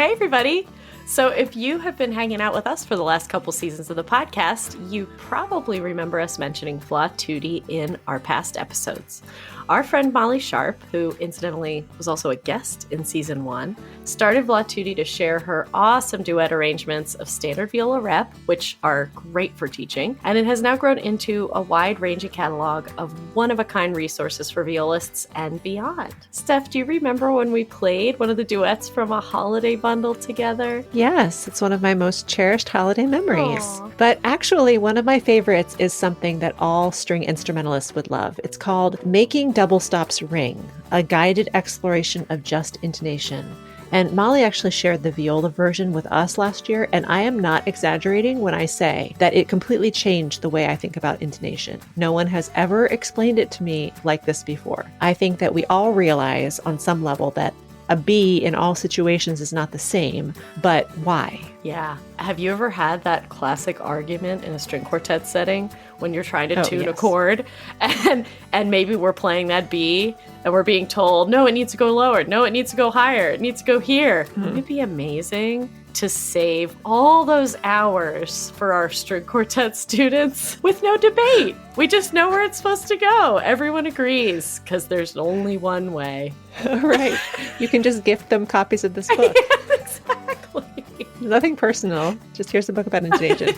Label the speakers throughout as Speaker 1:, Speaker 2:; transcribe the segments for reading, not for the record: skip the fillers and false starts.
Speaker 1: Hey, everybody. So if you have been hanging out with us for the last couple seasons of the podcast, you probably remember us mentioning Flaututi in our past episodes. Our friend Molly Sharp, who incidentally was also a guest in season 1, started Flaututi to share her awesome duet arrangements of standard viola rep, which are great for teaching, and it has now grown into a wide-ranging catalog of one-of-a-kind resources for violists and beyond. Steph, do you remember when we played one of the duets from a holiday bundle together?
Speaker 2: Yes, it's one of my most cherished holiday memories.
Speaker 1: Aww.
Speaker 2: But actually, one of my favorites is something that all string instrumentalists would love. It's called Making Double Stops Ring, a guided exploration of just intonation. And Molly actually shared the viola version with us last year, and I am not exaggerating when I say that it completely changed the way I think about intonation. No one has ever explained it to me like this before. I think that we all realize on some level that a B in all situations is not the same, but why?
Speaker 1: Yeah. Have you ever had that classic argument in a string quartet setting when you're trying to tune a chord and maybe we're playing that B and we're being told, no, it needs to go lower. No, it needs to go higher. It needs to go here. Wouldn't it be amazing to save all those hours for our string quartet students with no debate? We just know where it's supposed to go. Everyone agrees because there's only one way.
Speaker 2: Right. You can just gift them copies of this book.
Speaker 1: Yeah, exactly.
Speaker 2: Nothing personal. Just here's a book about intonation.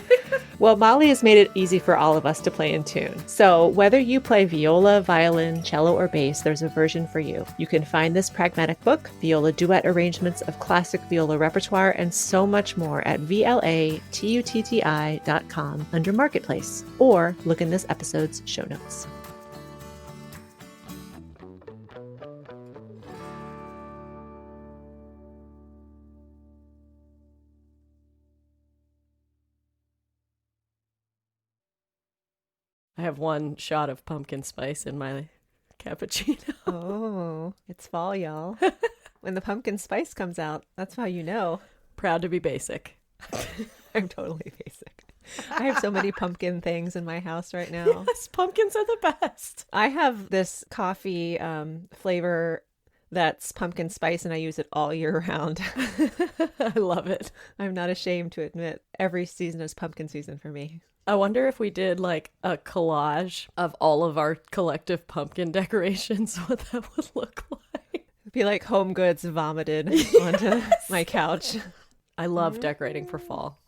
Speaker 2: Well, Molly has made it easy for all of us to play in tune. So whether you play viola, violin, cello, or bass, there's a version for you. You can find this pragmatic book, viola duet arrangements of classic viola repertoire, and so much more at vlatutti.com under Marketplace, or look in this episode's show notes.
Speaker 1: I have one shot of pumpkin spice in my cappuccino.
Speaker 2: Oh, it's fall, y'all. When the pumpkin spice comes out, that's how you know.
Speaker 1: Proud to be basic.
Speaker 2: I'm totally basic. I have so many pumpkin things in my house right now.
Speaker 1: Yes, pumpkins are the best.
Speaker 2: I have this coffee flavor that's pumpkin spice, and I use it all year round.
Speaker 1: I love it.
Speaker 2: I'm not ashamed to admit every season is pumpkin season for me.
Speaker 1: I wonder if we did like a collage of all of our collective pumpkin decorations, what that would look like.
Speaker 2: It'd be like home goods vomited onto my couch.
Speaker 1: I love decorating for fall.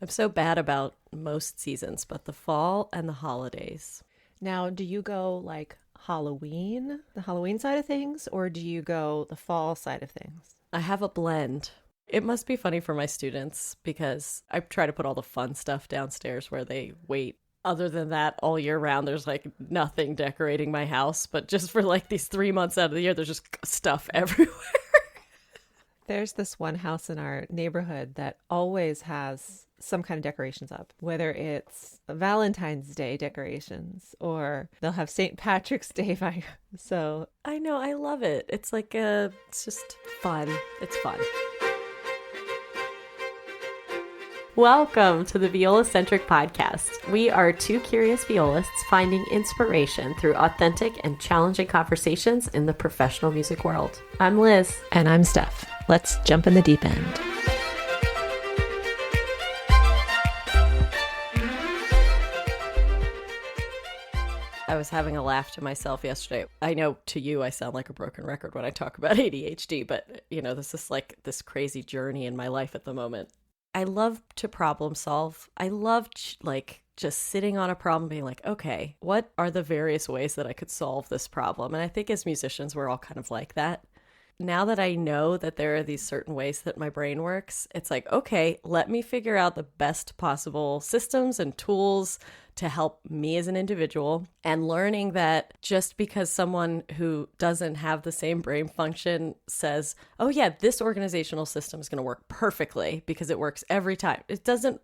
Speaker 1: I'm so bad about most seasons, but the fall and the holidays.
Speaker 2: Now, do you go like Halloween, the Halloween side of things, or do you go the fall side of things?
Speaker 1: I have a blend. It must be funny for my students because I try to put all the fun stuff downstairs where they wait. Other than that, all year round, there's like nothing decorating my house. But just for like these 3 months out of the year, there's just stuff everywhere.
Speaker 2: There's this one house in our neighborhood that always has some kind of decorations up, whether it's Valentine's Day decorations or they'll have St. Patrick's Day. So
Speaker 1: I know, I love it. It's like it's just fun. It's fun. Welcome to the Viola-Centric Podcast. We are two curious violists finding inspiration through authentic and challenging conversations in the professional music world. I'm Liz.
Speaker 2: And I'm Steph. Let's jump in the deep end.
Speaker 1: I was having a laugh to myself yesterday. I know to you I sound like a broken record when I talk about ADHD, but you know, this is like this crazy journey in my life at the moment. I love to problem solve. I love like just sitting on a problem being like, okay, what are the various ways that I could solve this problem? And I think as musicians, we're all kind of like that. Now that I know that there are these certain ways that my brain works, it's like, okay, let me figure out the best possible systems and tools to help me as an individual, and learning that just because someone who doesn't have the same brain function says, oh yeah, this organizational system is going to work perfectly because it works every time. It doesn't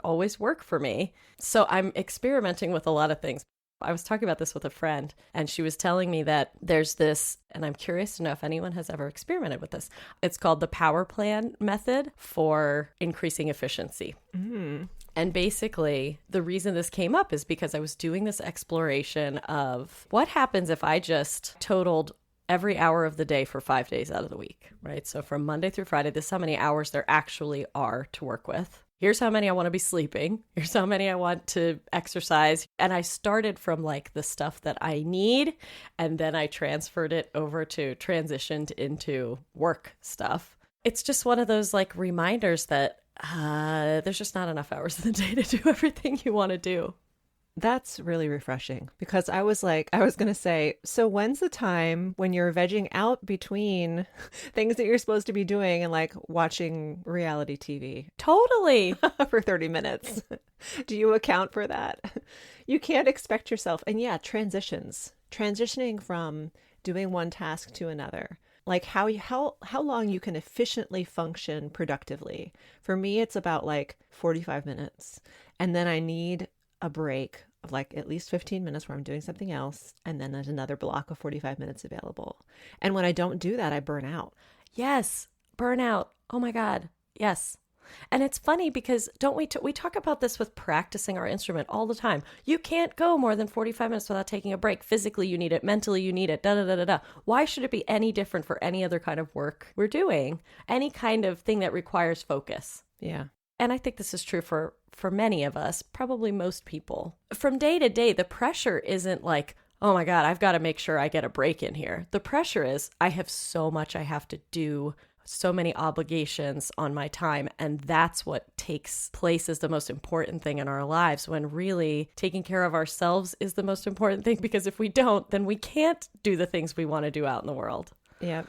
Speaker 1: always work for me. So I'm experimenting with a lot of things. I was talking about this with a friend, and she was telling me that there's this, and I'm curious to know if anyone has ever experimented with this. It's called the power plan method for increasing efficiency. And basically, the reason this came up is because I was doing this exploration of what happens if I just totaled every hour of the day for 5 days out of the week, right? So from Monday through Friday, this is how many hours there actually are to work with. Here's how many I want to be sleeping. Here's how many I want to exercise. And I started from like the stuff that I need, and then I transferred it over to transitioned into work stuff. It's just one of those like reminders that there's just not enough hours in the day to do everything you want to do.
Speaker 2: That's really refreshing, because I was going to say, so when's the time when you're vegging out between things that you're supposed to be doing and like watching reality TV
Speaker 1: Totally.
Speaker 2: for 30 minutes? Do you account for that? You can't expect yourself. And yeah, transitioning from doing one task to another. Like how long you can efficiently function productively. For me, it's about like 45 minutes. And then I need a break of like at least 15 minutes where I'm doing something else. And then there's another block of 45 minutes available. And when I don't do that, I burn out.
Speaker 1: Yes. Burnout. Oh my God. Yes. And it's funny because don't we talk about this with practicing our instrument all the time. You can't go more than 45 minutes without taking a break. Physically, you need it. Mentally, you need it. Da da da da da. Why should it be any different for any other kind of work we're doing? Any kind of thing that requires focus.
Speaker 2: Yeah.
Speaker 1: And I think this is true for many of us, probably most people. From day to day, the pressure isn't like, oh my God, I've got to make sure I get a break in here. The pressure is I have so much I have to do, so many obligations on my time. And that's what takes place as the most important thing in our lives, when really taking care of ourselves is the most important thing. Because if we don't, then we can't do the things we want to do out in the world.
Speaker 2: Yep.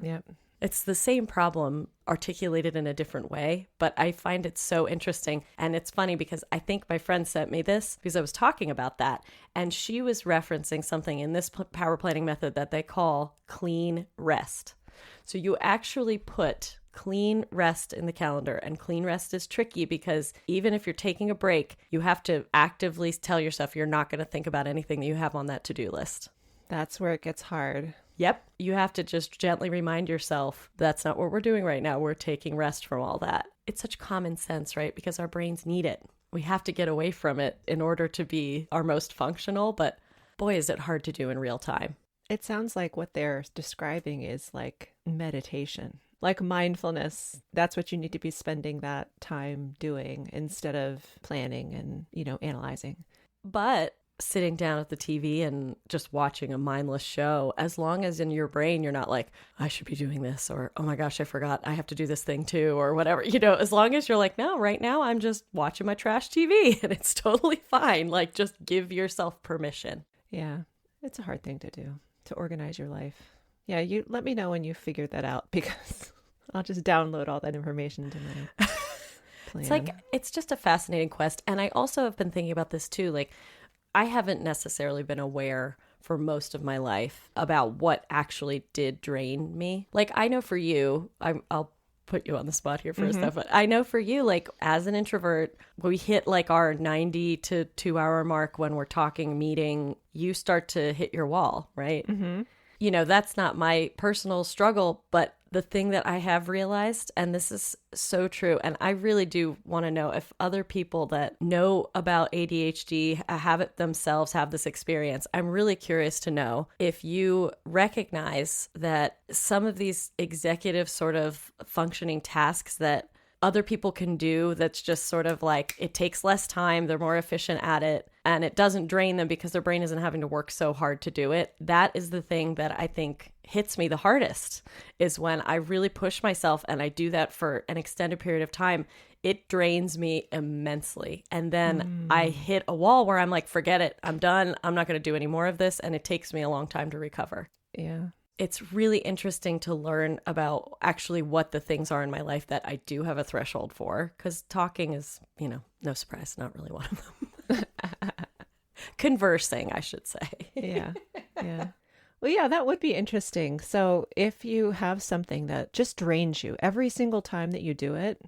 Speaker 2: Yep.
Speaker 1: It's the same problem articulated in a different way, but I find it so interesting. And it's funny because I think my friend sent me this because I was talking about that. And she was referencing something in this power planning method that they call clean rest. So you actually put clean rest in the calendar, and clean rest is tricky because even if you're taking a break, you have to actively tell yourself you're not going to think about anything that you have on that to-do list.
Speaker 2: That's where it gets hard.
Speaker 1: Yep. You have to just gently remind yourself that's not what we're doing right now. We're taking rest from all that. It's such common sense, right? Because our brains need it. We have to get away from it in order to be our most functional, but boy, is it hard to do in real time.
Speaker 2: It sounds like what they're describing is like meditation, like mindfulness. That's what you need to be spending that time doing instead of planning and, analyzing.
Speaker 1: But sitting down at the TV and just watching a mindless show, as long as in your brain you're not like, I should be doing this, or oh my gosh, I forgot I have to do this thing too, or whatever, as long as you're like, no, right now I'm just watching my trash TV and it's totally fine. Like, just give yourself permission.
Speaker 2: Yeah, it's a hard thing to do, to organize your life. Yeah, you let me know when you figured that out, because I'll just download all that information to my plan.
Speaker 1: It's just a fascinating quest. And I also have been thinking about this too, like, I haven't necessarily been aware for most of my life about what actually did drain me. Like, I know for you, I'll put you on the spot here for a second, but I know for you, like, as an introvert, we hit like our 90 to 2 hour mark when we're talking, meeting, you start to hit your wall, right?
Speaker 2: Mm-hmm.
Speaker 1: That's not my personal struggle, but the thing that I have realized, and this is so true, and I really do want to know if other people that know about ADHD, have it themselves, have this experience. I'm really curious to know if you recognize that some of these executive sort of functioning tasks that other people can do, that's just sort of like, it takes less time, they're more efficient at it, and it doesn't drain them because their brain isn't having to work so hard to do it. That is the thing that I think hits me the hardest, is when I really push myself and I do that for an extended period of time. It drains me immensely. And then I hit a wall where I'm like, forget it, I'm done, I'm not going to do any more of this. And it takes me a long time to recover.
Speaker 2: Yeah.
Speaker 1: It's really interesting to learn about actually what the things are in my life that I do have a threshold for, because talking is, no surprise, not really one of them. Conversing, I should say.
Speaker 2: Yeah. Yeah. Well, yeah, that would be interesting. So if you have something that just drains you every single time that you do it,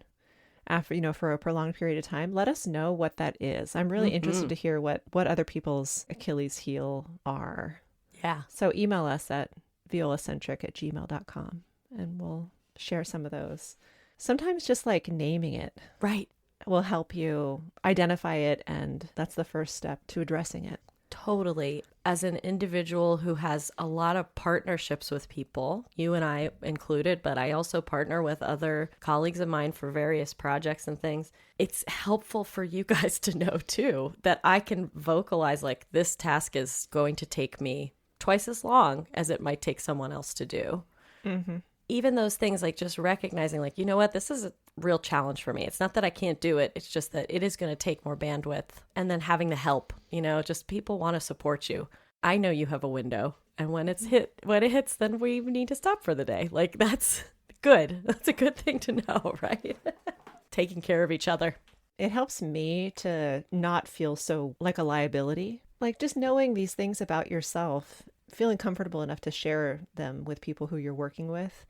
Speaker 2: after, for a prolonged period of time, let us know what that is. I'm really interested to hear what other people's Achilles heel are.
Speaker 1: Yeah.
Speaker 2: So email us at violacentric@gmail.com and we'll share some of those. Sometimes just like naming it.
Speaker 1: Right.
Speaker 2: Will help you identify it, and that's the first step to addressing it.
Speaker 1: Totally. As an individual who has a lot of partnerships with people, you and I included, but I also partner with other colleagues of mine for various projects and things. It's helpful for you guys to know too that I can vocalize like this task is going to take me twice as long as it might take someone else to do.
Speaker 2: Mm-hmm.
Speaker 1: Even those things like just recognizing like, you know what, this is a real challenge for me. It's not that I can't do it. It's just that it is going to take more bandwidth. And then having the help, just people want to support you. I know you have a window. And when it hits, then we need to stop for the day. Like that's good. That's a good thing to know, right? Taking care of each other.
Speaker 2: It helps me to not feel so like a liability. Like just knowing these things about yourself, feeling comfortable enough to share them with people who you're working with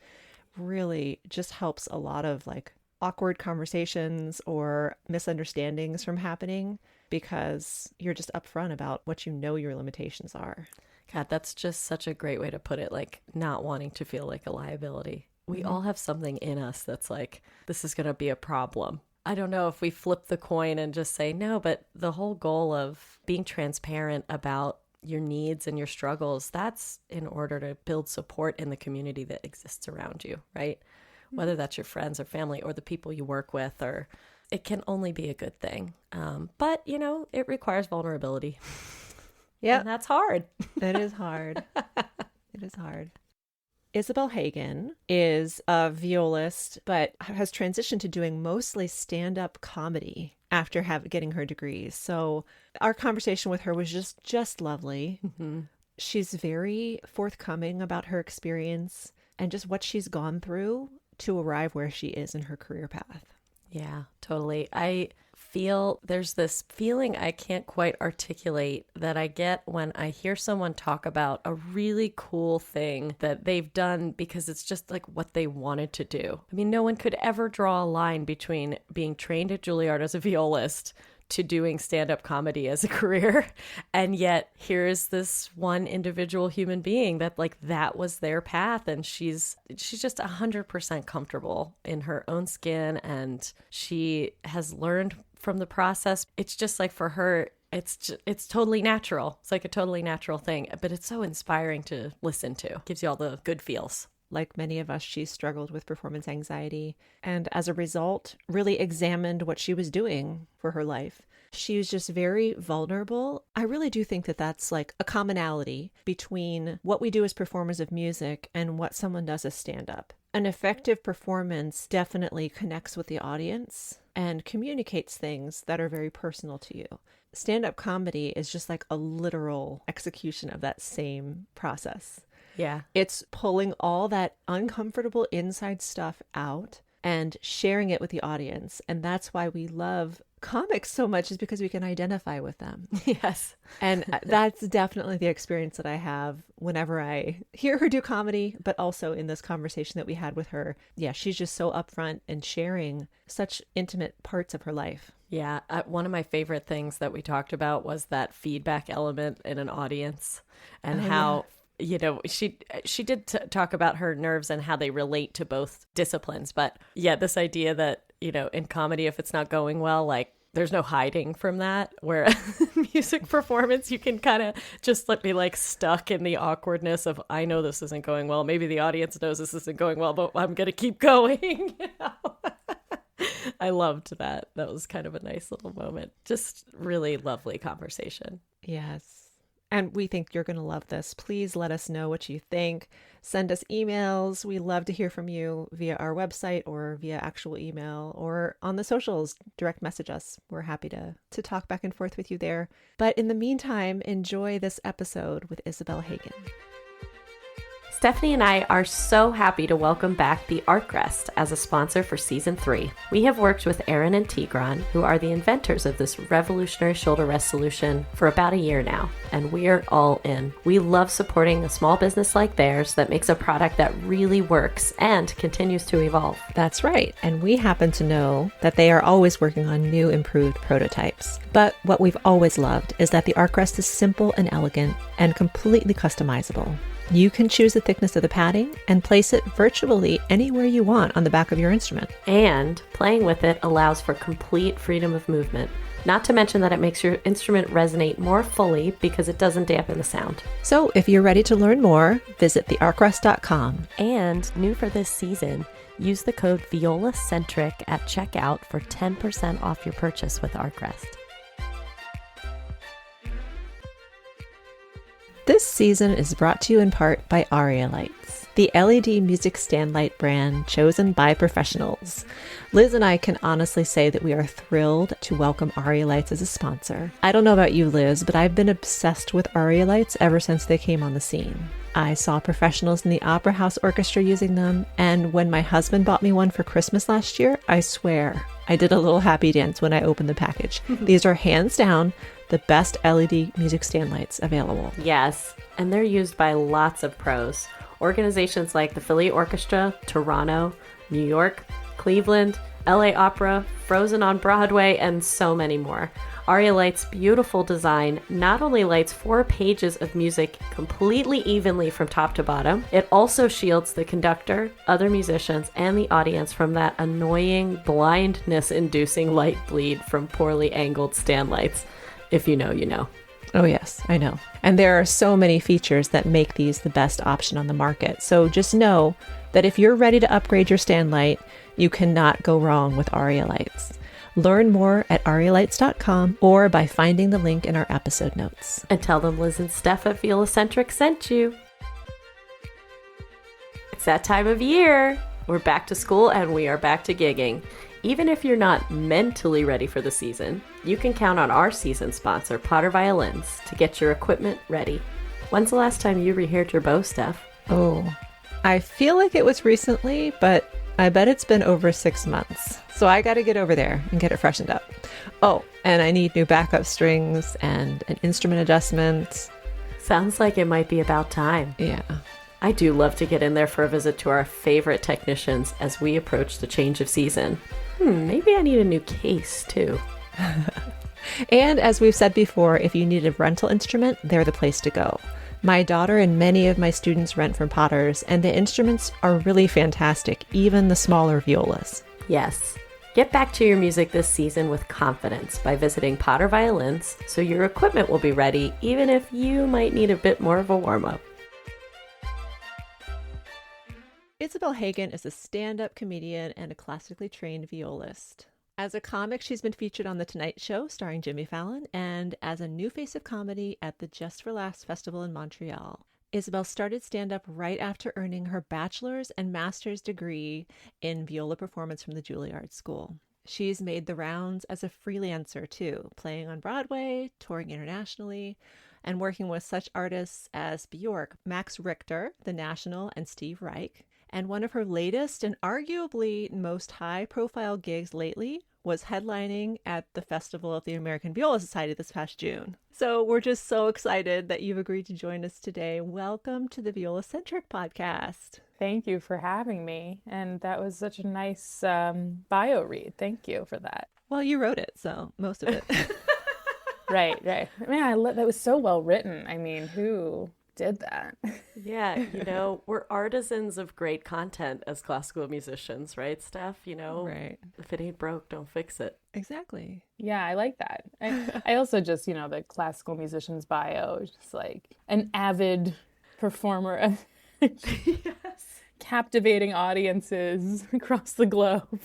Speaker 2: really just helps a lot of like awkward conversations or misunderstandings from happening because you're just upfront about what your limitations are.
Speaker 1: God, that's just such a great way to put it, like not wanting to feel like a liability. We all have something in us that's like, this is going to be a problem. I don't know if we flip the coin and just say no, but the whole goal of being transparent about your needs and your struggles, that's in order to build support in the community that exists around you, right? Whether that's your friends or family or the people you work with, or it can only be a good thing. But, it requires vulnerability.
Speaker 2: Yeah.
Speaker 1: And that's hard.
Speaker 2: It is hard. It is hard. Isabel Hagen is a violist, but has transitioned to doing mostly stand-up comedy after getting her degrees. So our conversation with her was just lovely. Mm-hmm. She's very forthcoming about her experience and just what she's gone through to arrive where she is in her career path.
Speaker 1: Yeah, totally. I feel there's this feeling I can't quite articulate that I get when I hear someone talk about a really cool thing that they've done because it's just like what they wanted to do. I mean, no one could ever draw a line between being trained at Juilliard as a violist to doing stand-up comedy as a career. And yet here's this one individual human being that was their path. And she's just 100% comfortable in her own skin. And she has learned from the process. It's just like for her, it's totally natural. It's like a totally natural thing, but it's so inspiring to listen to. Gives you all the good feels.
Speaker 2: Like many of us, she struggled with performance anxiety and as a result, really examined what she was doing for her life. She was just very vulnerable. I really do think that that's like a commonality between what we do as performers of music and what someone does as stand-up. An effective performance definitely connects with the audience and communicates things that are very personal to you. Stand-up comedy is just like a literal execution of that same process.
Speaker 1: Yeah.
Speaker 2: It's pulling all that uncomfortable inside stuff out and sharing it with the audience. And that's why we love comics so much, is because we can identify with them.
Speaker 1: Yes.
Speaker 2: And that's definitely the experience that I have whenever I hear her do comedy, but also in this conversation that we had with her. Yeah, she's just so upfront and sharing such intimate parts of her life.
Speaker 1: Yeah. One of my favorite things that we talked about was that feedback element in an audience and how... Yeah. She did talk about her nerves and how they relate to both disciplines. But yeah, this idea that, in comedy, if it's not going well, like there's no hiding from that. Where music performance, you can kind of just be like stuck in the awkwardness of, I know this isn't going well. Maybe the audience knows this isn't going well, but I'm going to keep going. I loved that. That was kind of a nice little moment. Just really lovely conversation.
Speaker 2: Yes. And we think you're going to love this. Please let us know what you think. Send us emails. We love to hear from you via our website or via actual email or on the socials. Direct message us. We're happy to talk back and forth with you there. But in the meantime, enjoy this episode with Isabel Hagen.
Speaker 1: Stephanie and I are so happy to welcome back the Artcrest as a sponsor for Season 3. We have worked with Aaron and Tigran, who are the inventors of this revolutionary shoulder rest solution, for about a year now, and we're all in. We love supporting a small business like theirs that makes a product that really works and continues to evolve.
Speaker 2: That's right, and we happen to know that they are always working on new, improved prototypes. But what we've always loved is that the Artcrest is simple and elegant and completely customizable. You can choose the thickness of the padding and place it virtually anywhere you want on the back of your instrument.
Speaker 1: And playing with it allows for complete freedom of movement. Not to mention that it makes your instrument resonate more fully because it doesn't dampen the sound.
Speaker 2: So if you're ready to learn more, visit thearkrest.com.
Speaker 1: And new for this season, use the code ViolaCentric at checkout for 10% off your purchase with Arkrest.
Speaker 2: This season is brought to you in part by Aria Lights, the LED music stand light brand chosen by professionals. Liz and I can honestly say that we are thrilled to welcome Aria Lights as a sponsor. I don't know about you, Liz, but I've been obsessed with Aria Lights ever since they came on the scene. I saw professionals in the Opera House Orchestra using them, and when my husband bought me one for Christmas last year, I swear I did a little happy dance when I opened the package. These are hands down the best LED music stand lights available.
Speaker 1: Yes, and they're used by lots of pros. Organizations like the Philly Orchestra, Toronto, New York, Cleveland, LA Opera, Frozen on Broadway, and so many more. Aria Light's beautiful design not only lights 4 pages of music completely evenly from top to bottom, it also shields the conductor, other musicians, and the audience from that annoying blindness-inducing light bleed from poorly angled stand lights. If you know, you know.
Speaker 2: Oh yes, I know. And there are so many features that make these the best option on the market. So just know that if you're ready to upgrade your stand light, you cannot go wrong with Aria Lights. Learn more at arialights.com or by finding the link in our episode notes.
Speaker 1: And tell them Liz and Steph at ViolaCentric sent you. It's that time of year. We're back to school and we are back to gigging. Even if you're not mentally ready for the season, you can count on our season sponsor, Potter Violins, to get your equipment ready. When's the last time you rehearsed your bow, Steph?
Speaker 2: Oh, I feel like it was recently, but I bet it's been over 6 months. So I got to get over there and get it freshened up. Oh, and I need new backup strings and an instrument adjustment.
Speaker 1: Sounds like it might be about time.
Speaker 2: Yeah.
Speaker 1: I do love to get in there for a visit to our favorite technicians as we approach the change of season. Maybe I need a new case too.
Speaker 2: And as we've said before, if you need a rental instrument, they're the place to go. My daughter and many of my students rent from Potters, and the instruments are really fantastic, even the smaller violas.
Speaker 1: Yes. Get back to your music this season with confidence by visiting Potter Violins so your equipment will be ready, even if you might need a bit more of a warm-up.
Speaker 2: Isabel Hagen is a stand-up comedian and a classically trained violist. As a comic, she's been featured on The Tonight Show starring Jimmy Fallon and as a new face of comedy at the Just for Laughs Festival in Montreal. Isabel started stand-up right after earning her bachelor's and master's degree in viola performance from the Juilliard School. She's made the rounds as a freelancer too, playing on Broadway, touring internationally, and working with such artists as Bjork, Max Richter, The National, and Steve Reich. And one of her latest and arguably most high-profile gigs lately was headlining at the Festival of the American Viola Society this past June. So we're just so excited that you've agreed to join us today. Welcome to the ViolaCentric podcast.
Speaker 3: Thank you for having me. And that was such a nice bio read. Thank you for that.
Speaker 2: Well, you wrote it, so most of it.
Speaker 3: Right. Man, that was so well written. I mean, who did that?
Speaker 1: Yeah, we're artisans of great content as classical musicians, right, Steph?
Speaker 2: Right.
Speaker 1: If it ain't broke, don't fix it.
Speaker 2: Exactly.
Speaker 3: Yeah, I like that. I also just, the classical musician's bio is just like an avid performer of
Speaker 1: Yes.
Speaker 3: captivating audiences across the globe.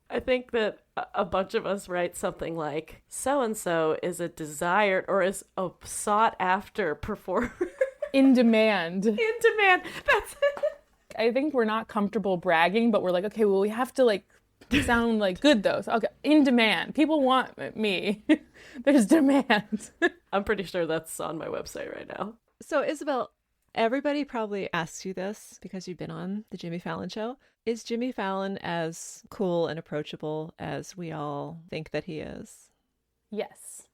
Speaker 1: I think that a bunch of us write something like, so-and-so is a desired or is a sought-after performer.
Speaker 3: In demand.
Speaker 1: In demand. That's it.
Speaker 3: I think we're not comfortable bragging, but we're like, okay, well, we have to sound good though. So, okay, in demand. People want me. There's demand.
Speaker 1: I'm pretty sure that's on my website right now.
Speaker 2: So Isabel, everybody probably asks you this because you've been on the Jimmy Fallon show. Is Jimmy Fallon as cool and approachable as we all think that he is?
Speaker 3: Yes,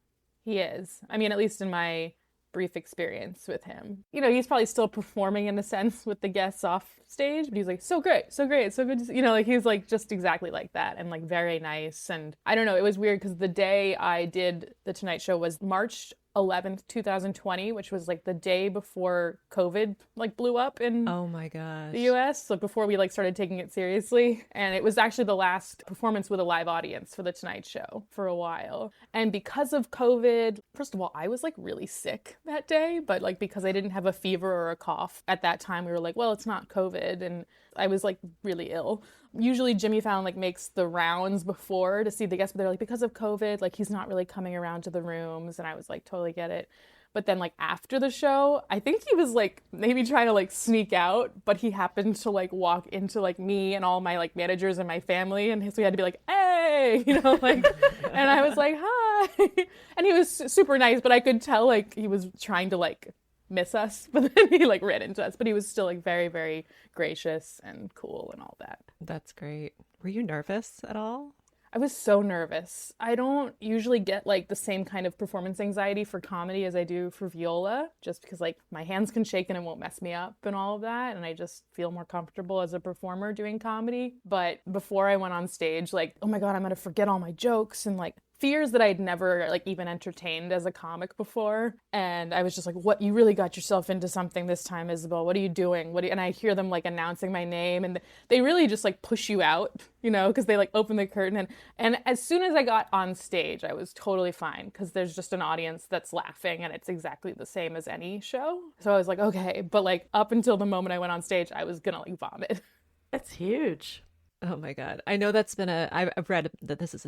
Speaker 3: he is. I mean, at least in my brief experience with him. He's probably still performing in a sense with the guests off stage, but he's like, so great, so good to see. He's just exactly like that and very nice. And I don't know, it was weird because the day I did The Tonight Show was March 11th, 2020, which was like the day before COVID like blew up in
Speaker 2: Oh my gosh.
Speaker 3: the US, so before we like started taking it seriously. And it was actually the last performance with a live audience for the Tonight Show for a while. And because of COVID, first of all, I was like really sick that day, but like because I didn't have a fever or a cough at that time, we were like, well, it's not COVID. And I was like really ill. Usually Jimmy Fallon like makes the rounds before to see the guests, but they're like, because of COVID, like he's not really coming around to the rooms. And I was like, totally get it. But then like after the show, I think he was like maybe trying to like sneak out, but he happened to like walk into like me and all my like managers and my family. And so he had to be like, hey, you know, like, and I was like, hi. And he was super nice, but I could tell like he was trying to like miss us, but then he like ran into us, but he was still like very, very gracious and cool and all that.
Speaker 2: That's great. Were you nervous at all?
Speaker 3: I was so nervous. I don't usually get like the same kind of performance anxiety for comedy as I do for viola, just because like my hands can shake and it won't mess me up and all of that. And I just feel more comfortable as a performer doing comedy. But before I went on stage, like, oh my God, I'm going to forget all my jokes and like fears that I'd never like even entertained as a comic before. And I was just like, what, you really got yourself into something this time, Isabel. What are you doing? And I hear them like announcing my name, and they really just like push you out, you know, because they like open the curtain. And as soon as I got on stage, I was totally fine because there's just an audience that's laughing and it's exactly the same as any show. So I was like, okay. But like up until the moment I went on stage, I was gonna like vomit.
Speaker 1: That's huge.
Speaker 2: Oh my God. I know that's been I've read that this is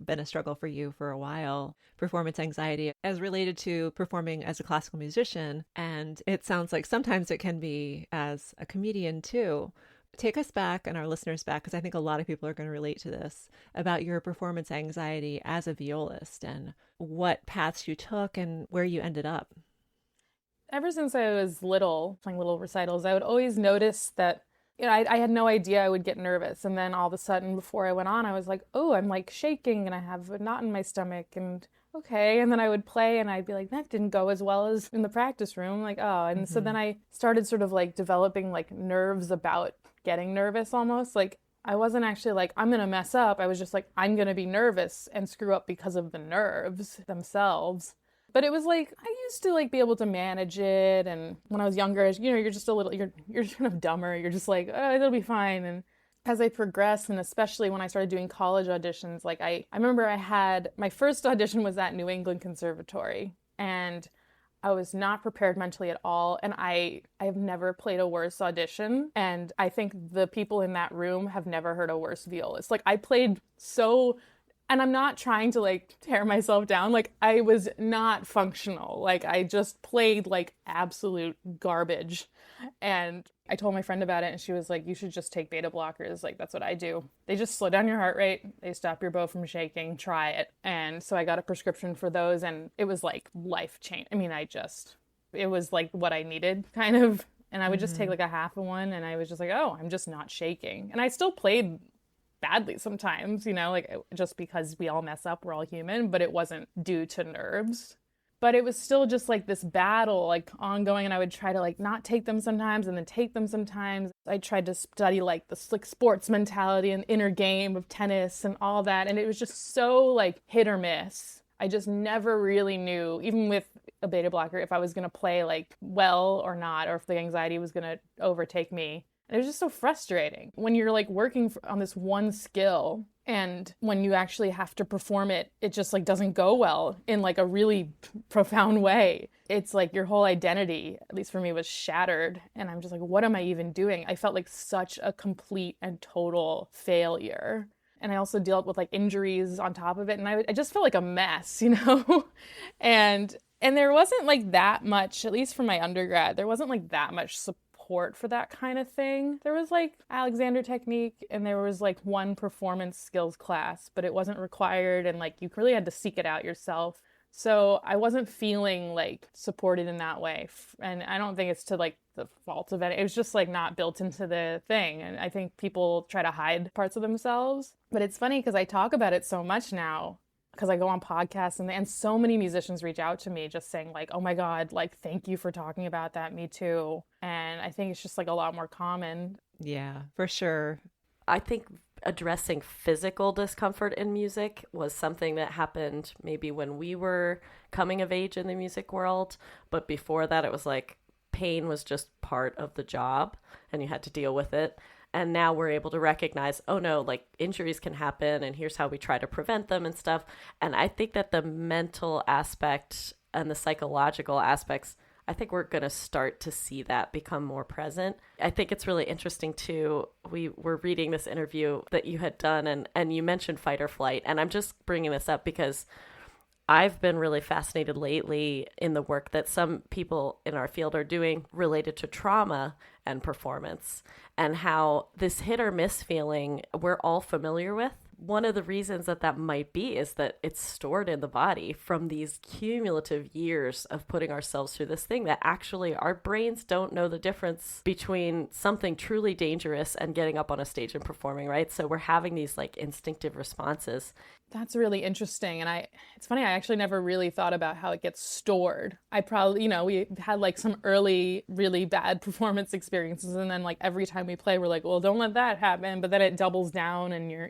Speaker 2: been a struggle for you for a while, performance anxiety as related to performing as a classical musician. And it sounds like sometimes it can be as a comedian too. Take us back and our listeners back, because I think a lot of people are going to relate to this, about your performance anxiety as a violist and what paths you took and where you ended up.
Speaker 3: Ever since I was little, playing little recitals, I would always notice that I had no idea I would get nervous. And then all of a sudden, before I went on, I was like, oh, I'm like shaking and I have a knot in my stomach and okay. And then I would play and I'd be like, that didn't go as well as in the practice room. Like, oh. And so then I started sort of like developing like nerves about getting nervous almost. Like I wasn't actually like, I'm going to mess up. I was just like, I'm going to be nervous and screw up because of the nerves themselves. But it was like, I used to like be able to manage it. And when I was younger, you're just a little, you're kind of dumber. You're just like, oh, it'll be fine. And as I progressed, and especially when I started doing college auditions, like I remember my first audition was at New England Conservatory. And I was not prepared mentally at all. And I've never played a worse audition. And I think the people in that room have never heard a worse violist. Like I played so... And I'm not trying to like tear myself down. Like I was not functional. Like I just played like absolute garbage. And I told my friend about it and she was like, you should just take beta blockers. Like that's what I do. They just slow down your heart rate. They stop your bow from shaking. Try it. And so I got a prescription for those and it was like life change. I mean, it was like what I needed kind of. And I would just take like a half of one and I was just like, oh, I'm just not shaking. And I still played badly sometimes, like just because we all mess up, we're all human, but it wasn't due to nerves. But it was still just like this battle, like ongoing, and I would try to like not take them sometimes and then take them sometimes. I tried to study like the slick sports mentality and inner game of tennis and all that, and it was just so like hit or miss. I just never really knew, even with a beta blocker, if I was going to play like well or not, or if the anxiety was going to overtake me. It was just so frustrating when you're like working on this one skill and when you actually have to perform it, it just like doesn't go well in like a really profound way. It's like your whole identity, at least for me, was shattered. And I'm just like, what am I even doing? I felt like such a complete and total failure. And I also dealt with like injuries on top of it. And I just felt like a mess, and there wasn't like that much, at least for my undergrad, there wasn't like that much support for that kind of thing. There was like Alexander technique and there was like one performance skills class, but it wasn't required and like you really had to seek it out yourself. So I wasn't feeling like supported in that way. And I don't think it's to like the fault of it. It was just like not built into the thing. And I think people try to hide parts of themselves. But it's funny because I talk about it so much now, because I go on podcasts and so many musicians reach out to me just saying like, oh my God, like, thank you for talking about that. Me too. And I think it's just like a lot more common.
Speaker 2: Yeah, for sure.
Speaker 1: I think addressing physical discomfort in music was something that happened maybe when we were coming of age in the music world. But before that, it was like pain was just part of the job and you had to deal with it. And now we're able to recognize, oh no, like injuries can happen and here's how we try to prevent them and stuff. And I think that the mental aspect and the psychological aspects, I think we're going to start to see that become more present. I think it's really interesting too. We were reading this interview that you had done and you mentioned fight or flight. And I'm just bringing this up because I've been really fascinated lately in the work that some people in our field are doing related to trauma and performance and how this hit or miss feeling we're all familiar with. One of the reasons that might be is that it's stored in the body from these cumulative years of putting ourselves through this thing that actually our brains don't know the difference between something truly dangerous and getting up on a stage and performing, right? So we're having these like instinctive responses.
Speaker 3: That's really interesting. And it's funny, I actually never really thought about how it gets stored. I probably, we had like some early really bad performance experiences. And then like every time we play, we're like, well, don't let that happen. But then it doubles down and you're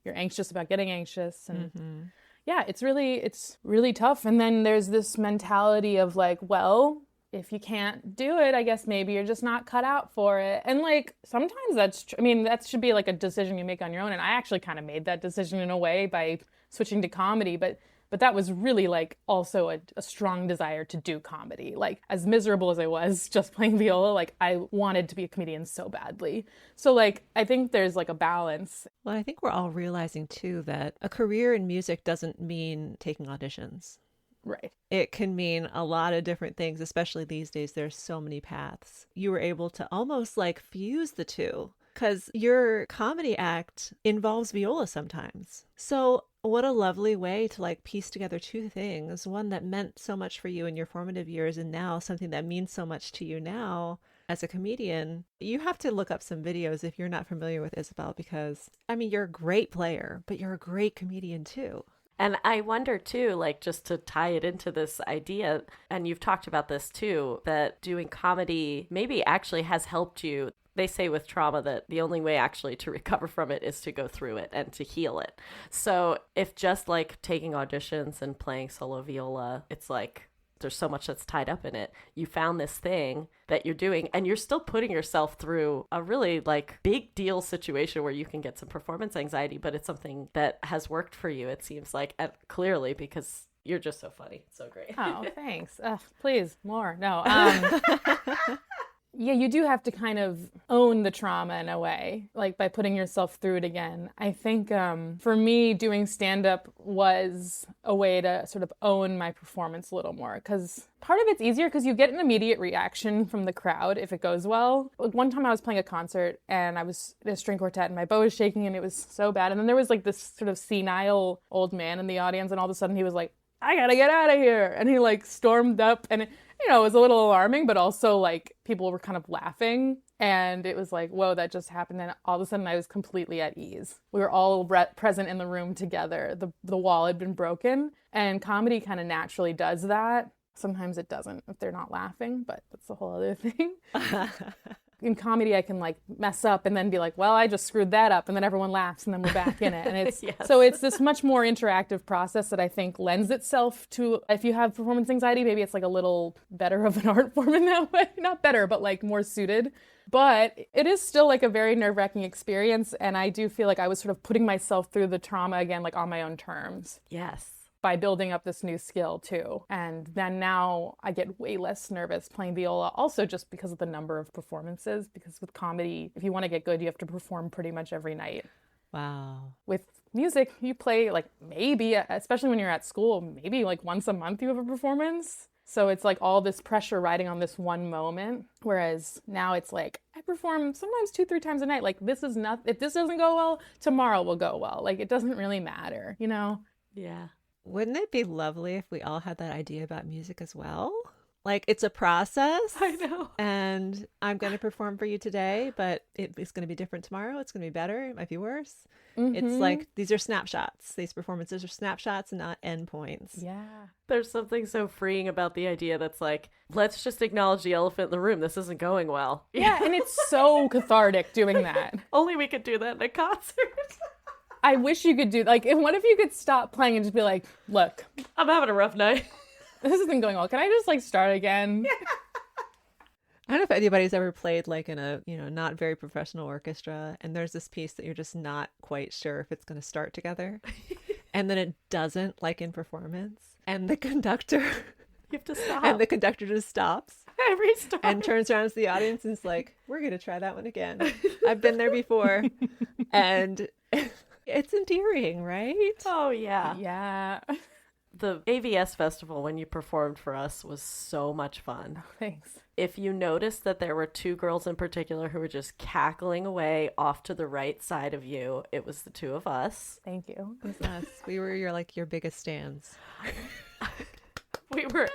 Speaker 3: anxious about getting anxious. And yeah, it's really tough. And then there's this mentality of like, well, if you can't do it, I guess maybe you're just not cut out for it. And like, sometimes that should be like a decision you make on your own. And I actually kind of made that decision in a way by switching to comedy, but that was really like also a strong desire to do comedy. Like as miserable as I was just playing viola, like I wanted to be a comedian so badly. So like, I think there's like a balance.
Speaker 2: Well, I think we're all realizing too that a career in music doesn't mean taking auditions.
Speaker 3: Right.
Speaker 2: It can mean a lot of different things, especially these days. There's so many paths. You were able to almost like fuse the two because your comedy act involves viola sometimes. So what a lovely way to like piece together two things, one that meant so much for you in your formative years and now something that means so much to you now as a comedian. You have to look up some videos if you're not familiar with Isabel because, I mean, you're a great player, but you're a great comedian too.
Speaker 1: And I wonder too, like just to tie it into this idea, and you've talked about this too, that doing comedy maybe actually has helped you. They say with trauma that the only way actually to recover from it is to go through it and to heal it. So if just like taking auditions and playing solo viola, it's like there's so much that's tied up in it. You found this thing that you're doing and you're still putting yourself through a really like big deal situation where you can get some performance anxiety, but it's something that has worked for you, it seems like, clearly, because you're just so funny. So great.
Speaker 3: Oh, thanks. Please, more. No. Yeah, you do have to kind of own the trauma in a way, like by putting yourself through it again. I think for me, doing stand-up was a way to sort of own my performance a little more because part of it's easier because you get an immediate reaction from the crowd if it goes well. Like one time I was playing a concert and I was in a string quartet and my bow was shaking and it was so bad. And then there was like this sort of senile old man in the audience and all of a sudden he was like, I gotta get out of here. And he like stormed up and it was a little alarming, but also like people were kind of laughing and it was like, whoa, that just happened. And all of a sudden I was completely at ease. We were all present in the room together. The wall had been broken and comedy kind of naturally does that. Sometimes it doesn't if they're not laughing, but that's a whole other thing. In comedy, I can like mess up and then be like, well, I just screwed that up. And then everyone laughs and then we're back in it. And it's
Speaker 1: Yes.
Speaker 3: So it's this much more interactive process that I think lends itself to, if you have performance anxiety, maybe it's like a little better of an art form in that way. Not better, but like more suited. But it is still like a very nerve-wracking experience. And I do feel like I was sort of putting myself through the trauma again, like on my own terms.
Speaker 1: Yes.
Speaker 3: By building up this new skill too. And then now I get way less nervous playing viola, also just because of the number of performances, because with comedy, if you want to get good, you have to perform pretty much every night.
Speaker 2: Wow.
Speaker 3: With music, you play like maybe, especially when you're at school, maybe like once a month you have a performance. So it's like all this pressure riding on this one moment. Whereas now it's like, I perform sometimes 2-3 times a night. Like this is not, if this doesn't go well, tomorrow will go well. Like it doesn't really matter,
Speaker 1: Yeah.
Speaker 2: Wouldn't it be lovely if we all had that idea about music as well? Like, it's a process.
Speaker 1: I know.
Speaker 2: And I'm going to perform for you today, but it's going to be different tomorrow. It's going to be better. It might be worse. It's like, these are snapshots. These performances are snapshots and not endpoints.
Speaker 3: Yeah.
Speaker 1: There's something so freeing about the idea that's like, let's just acknowledge the elephant in the room. This isn't going well.
Speaker 3: Yeah, and it's so cathartic doing that.
Speaker 1: Only we could do that in a concert.
Speaker 3: I wish you could do, like, what if you could stop playing and just be like, look,
Speaker 1: I'm having a rough night.
Speaker 3: this isn't going well. Can I just, like, start again? Yeah.
Speaker 2: I don't know if anybody's ever played like in a, not very professional orchestra, and there's this piece that you're just not quite sure if it's going to start together. And then it doesn't, like in performance. And the conductor...
Speaker 1: You have to stop.
Speaker 2: And the conductor just stops.
Speaker 1: And restart.
Speaker 2: And turns around to the audience and is like, we're going to try that one again. I've been there before. And it's endearing, right?
Speaker 1: Oh, yeah.
Speaker 3: Yeah.
Speaker 1: The AVS festival, when you performed for us, was so much fun.
Speaker 3: Thanks.
Speaker 1: If you noticed that there were two girls in particular who were just cackling away off to the right side of you, it was the two of us.
Speaker 3: Thank you.
Speaker 2: It was us. We were your biggest stands.
Speaker 1: We were.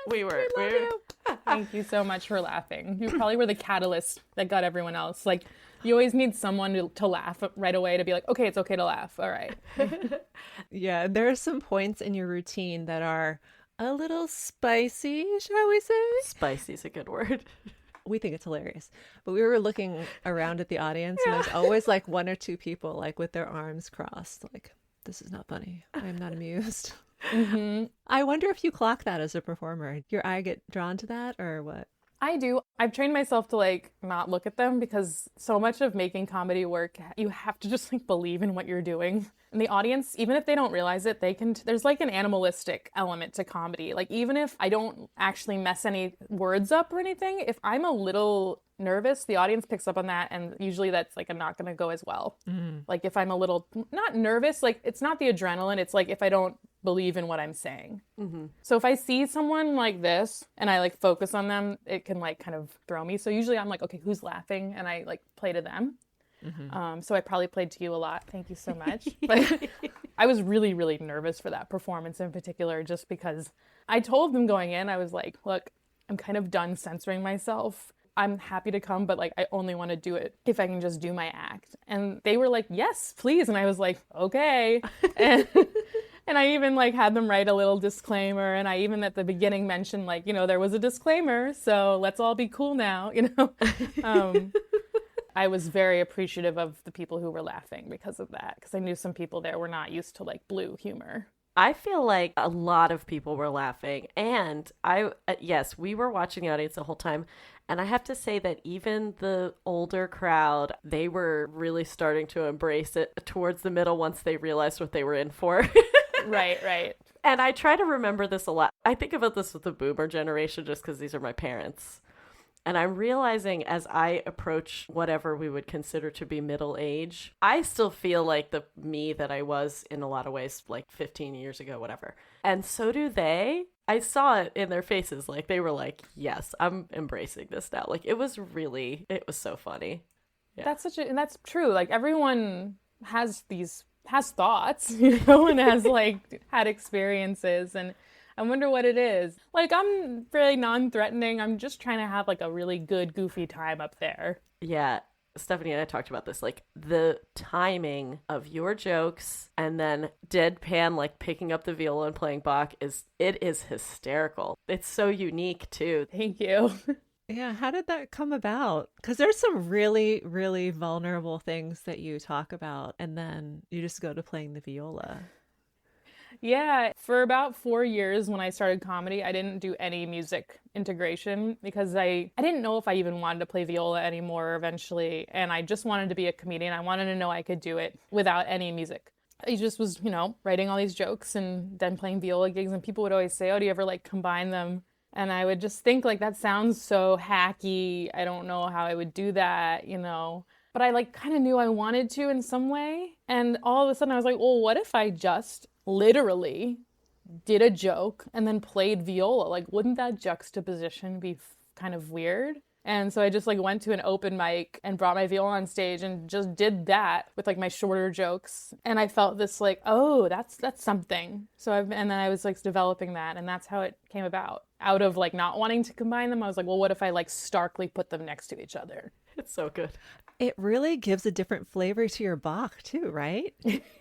Speaker 3: Thank you so much for laughing. You probably were the catalyst that got everyone else. Like, you always need someone to laugh right away, to be like, okay, it's okay to laugh. All right.
Speaker 2: Yeah, there are some points in your routine that are a little spicy, shall we say?
Speaker 1: Spicy's a good word.
Speaker 2: We think it's hilarious. But we were looking around at the audience, and there's always like one or two people like with their arms crossed, like, this is not funny. I am not amused. I wonder if you clock that as a performer. Your eye get drawn to that, or what?
Speaker 3: I do. I've trained myself to like not look at them, because so much of making comedy work, you have to just like believe in what you're doing. And the audience, even if they don't realize it, they can, there's like an animalistic element to comedy. Like, even if I don't actually mess any words up or anything, if I'm a little nervous, the audience picks up on that, and usually that's like not going to go as well. Like, if I'm a little not nervous, like, it's not the adrenaline, it's like if I don't believe in what I'm saying. So if I see someone like this and I like focus on them, it can like kind of throw me. So usually I'm like, okay, who's laughing? And I like play to them. So I probably played to you a lot. Thank you so much. But I was really, really nervous for that performance in particular, just because I told them going in, I was like, look, I'm kind of done censoring myself. I'm happy to come, but like, I only want to do it if I can just do my act. And they were like, yes, please. And I was like, okay. And I even like had them write a little disclaimer. And I even at the beginning mentioned like, there was a disclaimer, so let's all be cool now, I was very appreciative of the people who were laughing because of that, because I knew some people there were not used to like blue humor.
Speaker 1: I feel like a lot of people were laughing, and yes, we were watching the audience the whole time, and I have to say that even the older crowd, they were really starting to embrace it towards the middle once they realized what they were in for.
Speaker 3: Right.
Speaker 1: And I try to remember this a lot. I think about this with the boomer generation just because these are my parents. And I'm realizing as I approach whatever we would consider to be middle age, I still feel like the me that I was in a lot of ways like 15 years ago, whatever. And so do they. I saw it in their faces. Like, they were like, yes, I'm embracing this now. Like, it was so funny. Yeah.
Speaker 3: And that's true. Like, everyone has thoughts, and has like had experiences, and I wonder what it is. Like, I'm really non-threatening. I'm just trying to have like a really good, goofy time up there.
Speaker 1: Yeah. Stephanie and I talked about this, like the timing of your jokes and then deadpan, like picking up the viola and playing Bach is hysterical. It's so unique too.
Speaker 3: Thank you.
Speaker 2: Yeah, how did that come about? Because there's some really, really vulnerable things that you talk about, and then you just go to playing the viola.
Speaker 3: Yeah, for about 4 years when I started comedy, I didn't do any music integration because I didn't know if I even wanted to play viola anymore eventually, and I just wanted to be a comedian. I wanted to know I could do it without any music. I just was, writing all these jokes and then playing viola gigs, and people would always say, oh, do you ever like combine them? And I would just think like, that sounds so hacky. I don't know how I would do that, But I like kind of knew I wanted to in some way. And all of a sudden I was like, well, what if I just literally did a joke and then played viola? Like, wouldn't that juxtaposition be kind of weird? And so I just like went to an open mic and brought my viola on stage and just did that with like my shorter jokes. And I felt this like, oh, that's something. And then I was like developing that, and that's how it came about. out of like not wanting to combine them, I was like, well, what if I like starkly put them next to each other?
Speaker 1: It's so good.
Speaker 2: It really gives a different flavor to your Bach too, right?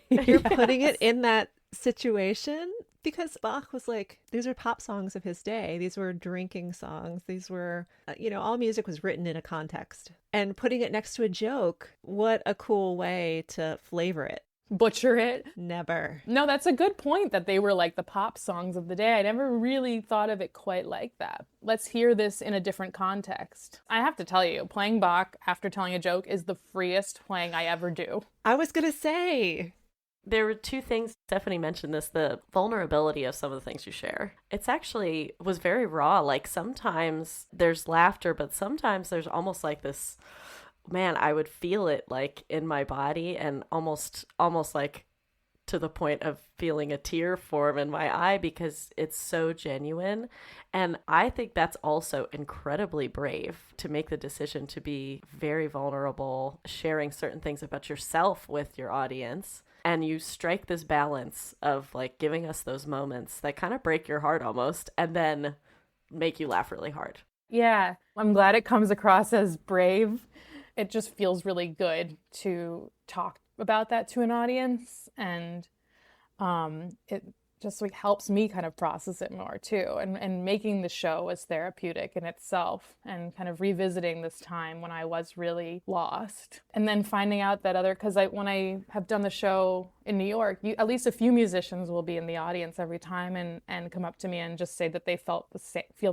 Speaker 2: You're putting it in that situation because Bach was like, these are pop songs of his day. These were drinking songs. These were, all music was written in a context. And putting it next to a joke, what a cool way to flavor it.
Speaker 3: Butcher it.
Speaker 2: Never.
Speaker 3: No, that's a good point that they were like the pop songs of the day. I never really thought of it quite like that. Let's hear this in a different context. I have to tell you, playing Bach after telling a joke is the freest playing I ever do.
Speaker 2: I was going to say.
Speaker 1: There were two things, Stephanie mentioned this, the vulnerability of some of the things you share. It's actually was very raw. Like sometimes there's laughter, but sometimes there's almost like this, man, I would feel it like in my body and almost like to the point of feeling a tear form in my eye because it's so genuine. And I think that's also incredibly brave to make the decision to be very vulnerable, sharing certain things about yourself with your audience. And you strike this balance of like giving us those moments that kind of break your heart almost and then make you laugh really hard.
Speaker 3: Yeah, I'm glad it comes across as brave. It just feels really good to talk about that to an audience, and it just like helps me kind of process it more too, and making the show as therapeutic in itself, and kind of revisiting this time when I was really lost, and then finding out that because when I have done the show in New York, at least a few musicians will be in the audience every time and come up to me and just say that they feel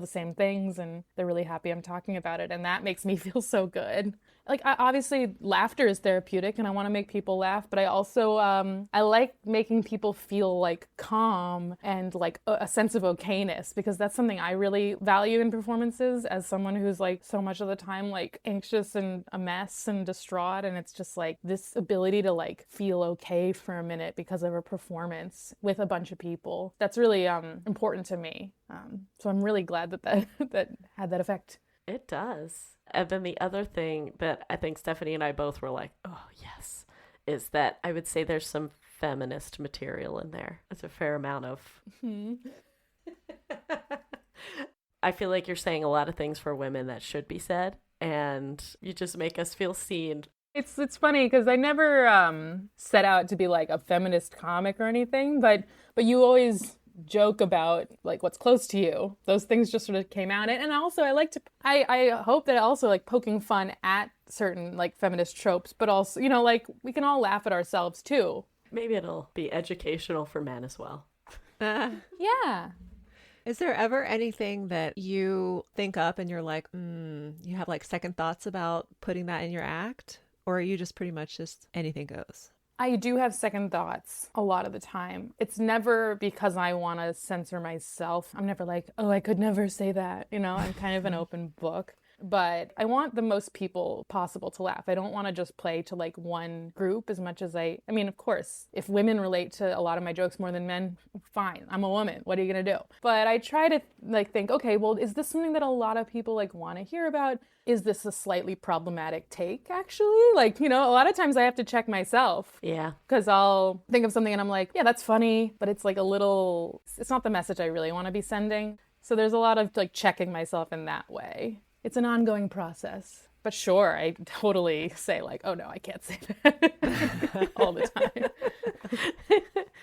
Speaker 3: the same things, and they're really happy I'm talking about it, and that makes me feel so good. Like, obviously, laughter is therapeutic, and I want to make people laugh, but I also, I like making people feel, like, calm and, like, a sense of okayness, because that's something I really value in performances as someone who's, like, so much of the time, like, anxious and a mess and distraught, and it's just, like, this ability to, like, feel okay for a minute because of a performance with a bunch of people. That's really important to me. So I'm really glad that had that effect.
Speaker 1: It does. And then the other thing that I think Stephanie and I both were like, oh, yes, is that I would say there's some feminist material in there. It's a fair amount of... I feel like you're saying a lot of things for women that should be said, and you just make us feel seen.
Speaker 3: It's funny because I never set out to be like a feminist comic or anything, but you always joke about like what's close to you. Those things just sort of came out, and also I hope that also like poking fun at certain like feminist tropes, but also like we can all laugh at ourselves too.
Speaker 1: Maybe it'll be educational for men as well.
Speaker 3: Yeah.
Speaker 2: Is there ever anything that you think up and you're like, you have like second thoughts about putting that in your act? Or are you just pretty much just anything goes?
Speaker 3: I do have second thoughts a lot of the time. It's never because I want to censor myself. I'm never like, oh, I could never say that. I'm kind of an open book. But I want the most people possible to laugh. I don't want to just play to like one group as much as I mean, of course, if women relate to a lot of my jokes more than men, fine. I'm a woman. What are you going to do? But I try to like think, okay, well, is this something that a lot of people like want to hear about? Is this a slightly problematic take, actually? Like, a lot of times I have to check myself.
Speaker 1: Yeah.
Speaker 3: Because I'll think of something and I'm like, yeah, that's funny, but it's like it's not the message I really want to be sending. So there's a lot of like checking myself in that way. It's an ongoing process. But sure, I totally say like, oh no, I can't say that all the time.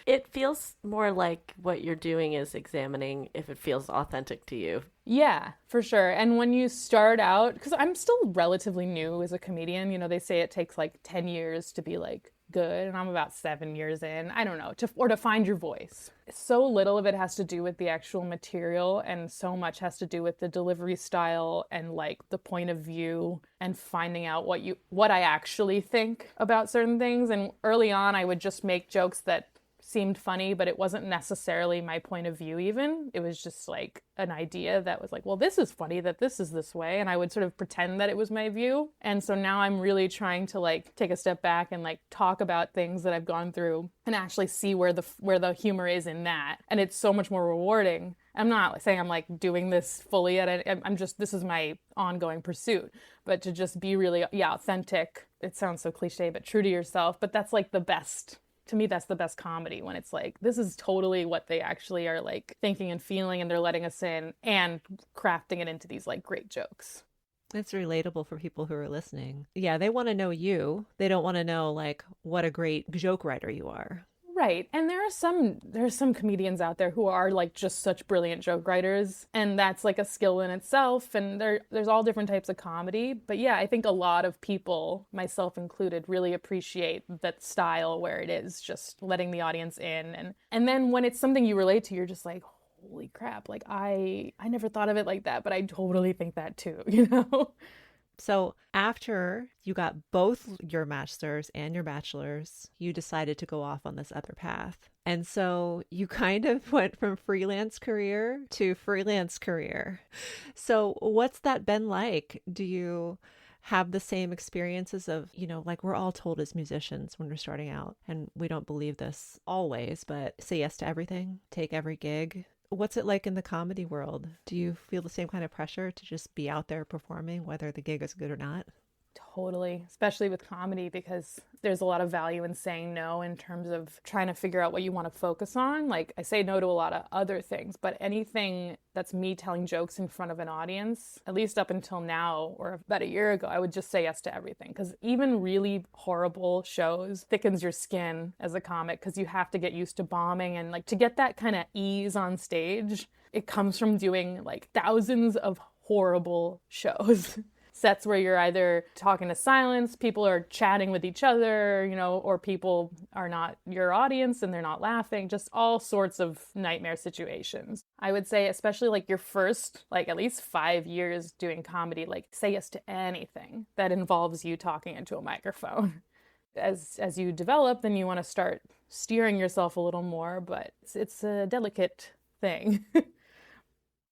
Speaker 1: It feels more like what you're doing is examining if it feels authentic to you.
Speaker 3: Yeah, for sure. And when you start out, because I'm still relatively new as a comedian, they say it takes like 10 years to be like good, and I'm about 7 years in. I don't know, to find your voice. So little of it has to do with the actual material, and so much has to do with the delivery style and like the point of view and finding out what I actually think about certain things. And early on, I would just make jokes that seemed funny, but it wasn't necessarily my point of view even. It was just like an idea that was like, well, this is funny that this is this way. And I would sort of pretend that it was my view. And so now I'm really trying to like take a step back and like talk about things that I've gone through and actually see where the humor is in that. And it's so much more rewarding. I'm not saying I'm like doing this fully this is my ongoing pursuit, but to just be really, authentic. It sounds so cliche, but true to yourself. But that's like the best To me, that's the best comedy, when it's like, this is totally what they actually are like thinking and feeling, and they're letting us in and crafting it into these like great jokes.
Speaker 2: It's relatable for people who are listening. Yeah, they want to know you. They don't want to know like what a great joke writer you are.
Speaker 3: Right. And there are some comedians out there who are like just such brilliant joke writers, and that's like a skill in itself, and there's all different types of comedy. But yeah, I think a lot of people, myself included, really appreciate that style where it is just letting the audience in, and then when it's something you relate to, you're just like, holy crap, like I never thought of it like that, but I totally think that too, you know?
Speaker 2: So after you got both your master's and your bachelor's, you decided to go off on this other path. And so you kind of went from freelance career to freelance career. So what's that been like? Do you have the same experiences of, like we're all told as musicians when we're starting out, and we don't believe this always, but say yes to everything, take every gig. What's it like in the comedy world? Do you feel the same kind of pressure to just be out there performing, whether the gig is good or not?
Speaker 3: Totally, especially with comedy, because there's a lot of value in saying no in terms of trying to figure out what you want to focus on. Like, I say no to a lot of other things, but anything that's me telling jokes in front of an audience, at least up until now or about a year ago, I would just say yes to everything. Because even really horrible shows thickens your skin as a comic, because you have to get used to bombing, and like to get that kind of ease on stage, it comes from doing like thousands of horrible shows. Sets where you're either talking to silence, people are chatting with each other, or people are not your audience and they're not laughing, just all sorts of nightmare situations. I would say, especially like your first, like at least 5 years doing comedy, like say yes to anything that involves you talking into a microphone. As you develop, then you want to start steering yourself a little more, but it's a delicate thing.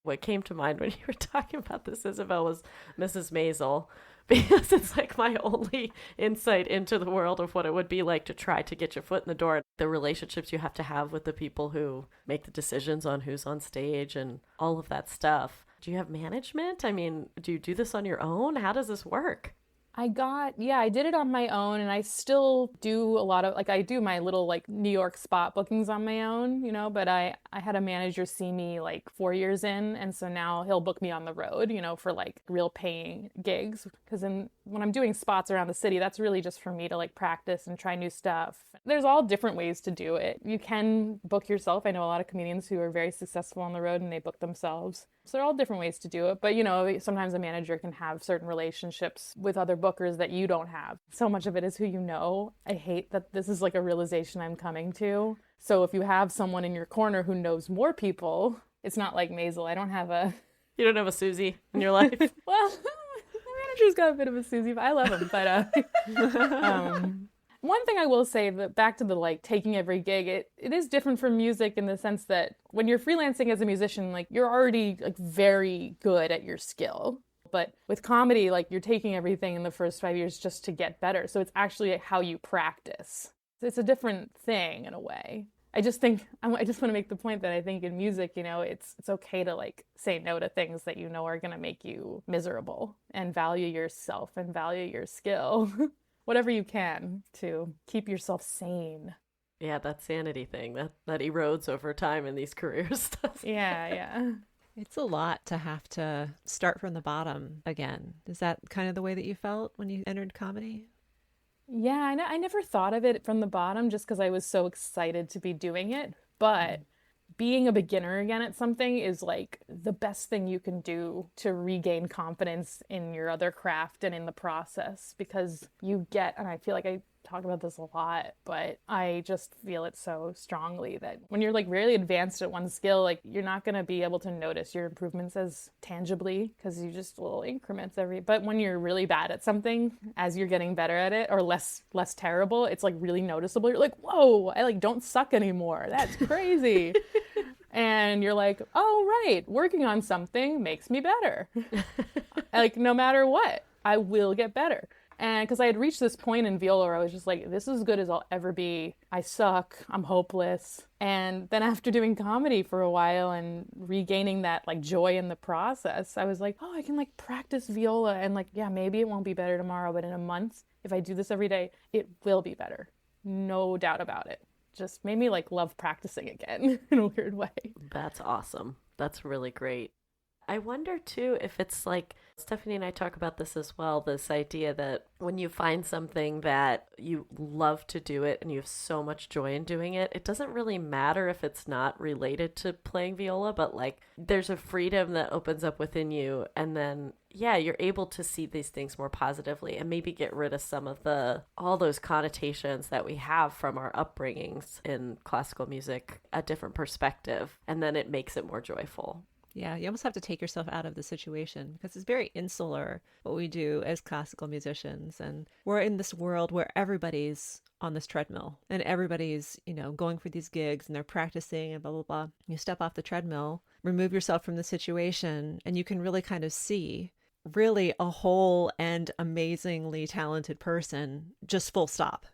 Speaker 1: What came to mind when you were talking about this, Isabel, was Mrs. Maisel, because it's like my only insight into the world of what it would be like to try to get your foot in the door. The relationships you have to have with the people who make the decisions on who's on stage and all of that stuff. Do you have management? I mean, do you do this on your own? How does this work?
Speaker 3: I did it on my own, and I still do a lot of, like, I do my little, like, New York spot bookings on my own, but I had a manager see me, like, 4 years in, and so now he'll book me on the road, for, like, real paying gigs, because when I'm doing spots around the city, that's really just for me to, like, practice and try new stuff. There's all different ways to do it. You can book yourself. I know a lot of comedians who are very successful on the road, and they book themselves. So there are all different ways to do it, but, sometimes a manager can have certain relationships with other bookers that you don't have. So much of it is who you know. I hate that this is like a realization I'm coming to. So if you have someone in your corner who knows more people, it's not like Maisel.
Speaker 1: You don't have a Susie in your life?
Speaker 3: Well, my manager's got a bit of a Susie, but I love him. But one thing I will say, that back to the like taking every gig, it is different from music in the sense that when you're freelancing as a musician, like you're already like very good at your skill. But with comedy, like you're taking everything in the first 5 years just to get better. So it's actually how you practice. It's a different thing in a way. I just want to make the point that I think in music, it's okay to like say no to things that are going to make you miserable, and value yourself and value your skill, whatever you can to keep yourself sane.
Speaker 1: Yeah, that sanity thing that erodes over time in these careers.
Speaker 3: Yeah.
Speaker 2: It's a lot to have to start from the bottom again. Is that kind of the way that you felt when you entered comedy?
Speaker 3: Yeah, I never thought of it from the bottom just because I was so excited to be doing it. But being a beginner again at something is like the best thing you can do to regain confidence in your other craft and in the process, because you get, and I feel like I talk about this a lot, but I just feel it so strongly that when you're like really advanced at one skill, like you're not going to be able to notice your improvements as tangibly because you just little increments but when you're really bad at something, as you're getting better at it or less terrible, it's like really noticeable. You're like, whoa, I like don't suck anymore. That's crazy. And you're like, oh, right, working on something makes me better. Like no matter what, I will get better. And because I had reached this point in viola where I was just like, this is as good as I'll ever be. I suck. I'm hopeless. And then after doing comedy for a while and regaining that like joy in the process, I was like, oh, I can like practice viola. And like, yeah, maybe it won't be better tomorrow, but in a month, if I do this every day, it will be better. No doubt about it. Just made me like love practicing again in a weird way.
Speaker 1: That's awesome. That's really great. I wonder too if it's like Stephanie and I talk about this as well, this idea that when you find something that you love to do it and you have so much joy in doing it, it doesn't really matter if it's not related to playing viola, but like there's a freedom that opens up within you. And then, yeah, you're able to see these things more positively and maybe get rid of some of all those connotations that we have from our upbringings in classical music, a different perspective. And then it makes it more joyful.
Speaker 2: Yeah, you almost have to take yourself out of the situation because it's very insular what we do as classical musicians. And we're in this world where everybody's on this treadmill and everybody's, going for these gigs and they're practicing and blah, blah, blah. You step off the treadmill, remove yourself from the situation, and you can really kind of see really a whole and amazingly talented person, just full stop.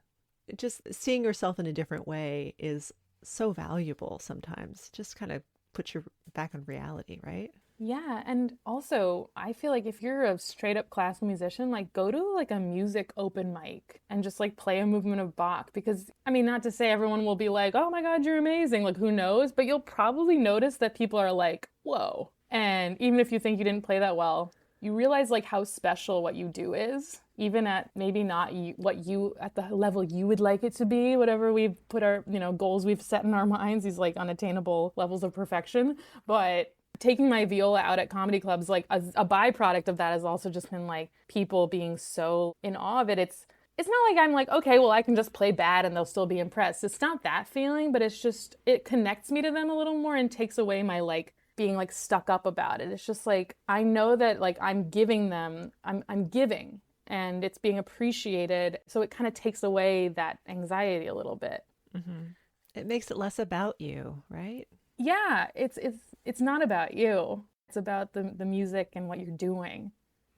Speaker 2: Just seeing yourself in a different way is so valuable sometimes. Just kind of put you back in reality, right?
Speaker 3: Yeah, and also I feel like if you're a straight up classical musician, like go to like a music open mic and just like play a movement of Bach, because I mean, not to say everyone will be like, oh my God, you're amazing, like who knows, but you'll probably notice that people are like, whoa. And even if you think you didn't play that well, you realize like how special what you do is, even at maybe not what you at the level you would like it to be, whatever we've put our, goals we've set in our minds, these like unattainable levels of perfection. But taking my viola out at comedy clubs, like a byproduct of that has also just been like people being so in awe of it. It's not like I'm like, okay, well, I can just play bad and they'll still be impressed. It's not that feeling, but it's just, it connects me to them a little more and takes away my like being like stuck up about it. It's just like, I know that like I'm giving them, I'm giving and it's being appreciated. So it kind of takes away that anxiety a little bit.
Speaker 2: Mm-hmm. It makes it less about you, right?
Speaker 3: Yeah, it's not about you. It's about the music and what you're doing.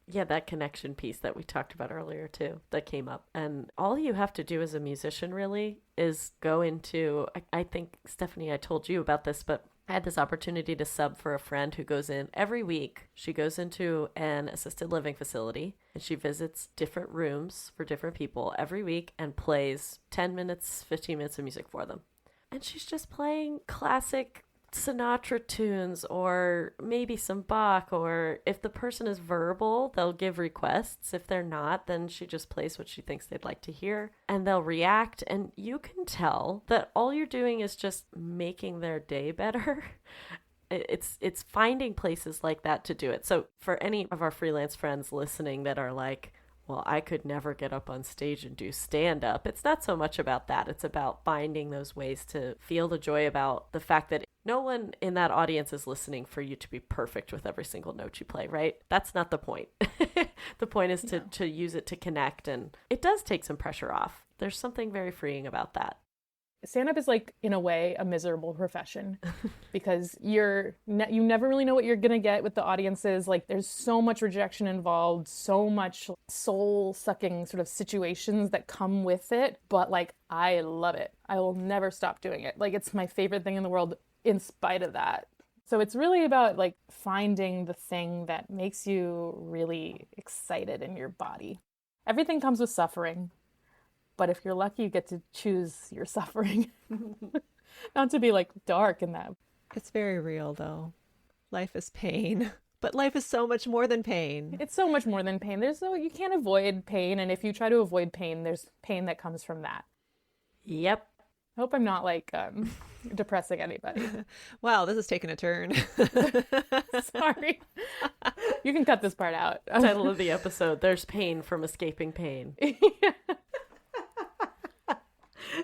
Speaker 1: Yeah, that connection piece that we talked about earlier too, that came up. And all you have to do as a musician really is go into, I think, Stephanie, I told you about this, but I had this opportunity to sub for a friend who goes in every week. She goes into an assisted living facility and she visits different rooms for different people every week and plays 10 minutes, 15 minutes of music for them. And she's just playing classic Sinatra tunes or maybe some Bach, or if the person is verbal, they'll give requests. If they're not, then she just plays what she thinks they'd like to hear and they'll react. And you can tell that all you're doing is just making their day better. It's finding places like that to do it. So for any of our freelance friends listening that are like, well, I could never get up on stage and do stand-up. It's not so much about that. It's about finding those ways to feel the joy about the fact that no one in that audience is listening for you to be perfect with every single note you play, right? That's not the point. The point is to use it to connect, and it does take some pressure off. There's something very freeing about that.
Speaker 3: Stand-up is like, in a way, a miserable profession because you never really know what you're going to get with the audiences. Like, there's so much rejection involved, so much soul-sucking sort of situations that come with it. But, like, I love it. I will never stop doing it. Like, it's my favorite thing in the world in spite of that. So it's really about, like, finding the thing that makes you really excited in your body. Everything comes with suffering. But if you're lucky, you get to choose your suffering. Not to be like dark in that.
Speaker 2: It's very real though. Life is pain, but life is so much more than pain.
Speaker 3: It's so much more than pain. You can't avoid pain. And if you try to avoid pain, there's pain that comes from that.
Speaker 1: Yep.
Speaker 3: I hope I'm not like depressing anybody.
Speaker 2: Wow, this is taking a turn.
Speaker 3: Sorry. You can cut this part out.
Speaker 1: Title of the episode, There's Pain from Escaping Pain.
Speaker 3: Yeah.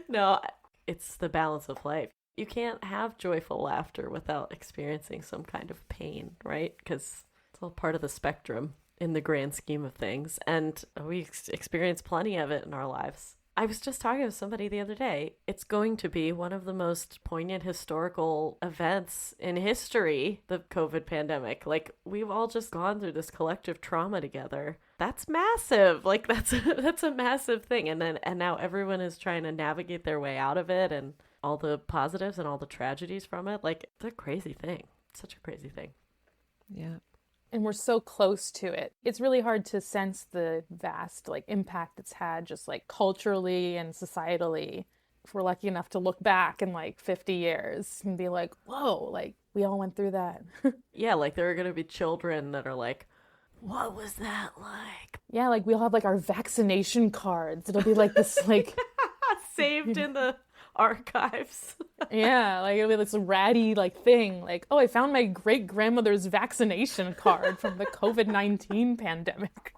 Speaker 1: No, it's the balance of life. You can't have joyful laughter without experiencing some kind of pain, right? Because it's all part of the spectrum in the grand scheme of things. And we experience plenty of it in our lives. I was just talking to somebody the other day. It's going to be one of the most poignant historical events in history, the COVID pandemic. Like, we've all just gone through this collective trauma together. That's massive. Like, that's a massive thing. And now everyone is trying to navigate their way out of it, and all the positives and all the tragedies from it. Like, it's a crazy thing. Such a crazy thing.
Speaker 2: Yeah.
Speaker 3: and we're so close to it. It's really hard to sense the vast like impact it's had just like culturally and societally. If we're lucky enough to look back in like 50 years and be like, whoa, like we all went through that.
Speaker 1: Yeah, like there are going to be children that are like, what was that like?
Speaker 3: Yeah, like we'll have like our vaccination cards. It'll be like this like
Speaker 1: saved in the archives.
Speaker 3: yeah, like it'll be this ratty like thing. Like, oh, I found my great grandmother's vaccination card from the COVID-19 pandemic.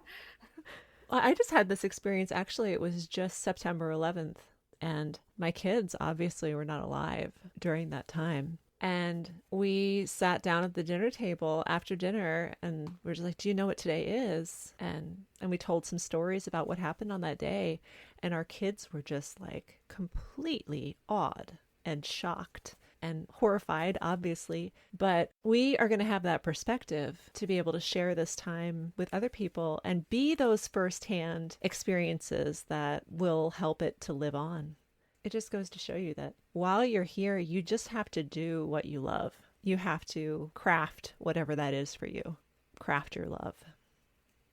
Speaker 2: Well, I just had this experience. Actually, it was just September 11th, and my kids obviously were not alive during that time. And we sat down at the dinner table after dinner and we were just like, do you know what today is? And we told some stories about what happened on that day. And our kids were just like completely awed and shocked and horrified, obviously. But we are going to have that perspective to be able to share this time with other people and be those firsthand experiences that will help it to live on. It just goes to show you that while you're here, you just have to do what you love. You have to craft whatever that is for you. Craft your love.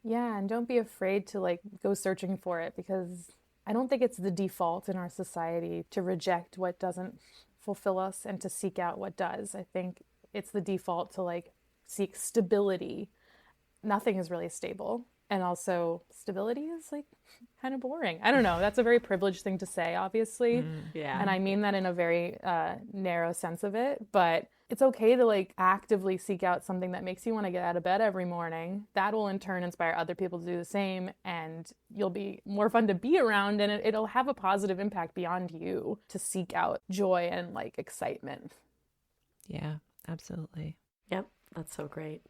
Speaker 3: Yeah, and don't be afraid to like go searching for it, because I don't think it's the default in our society to reject what doesn't fulfill us and to seek out what does. I think it's the default to like seek stability. Nothing is really stable. And also stability is like kind of boring. I don't know. That's a very privileged thing to say, obviously.
Speaker 1: Yeah.
Speaker 3: And I mean that in a very narrow sense of it. But it's okay to like actively seek out something that makes you want to get out of bed every morning. That will in turn inspire other people to do the same. And you'll be more fun to be around. And it'll have a positive impact beyond you to seek out joy and like excitement.
Speaker 2: Yeah, absolutely.
Speaker 1: Yep. That's so great.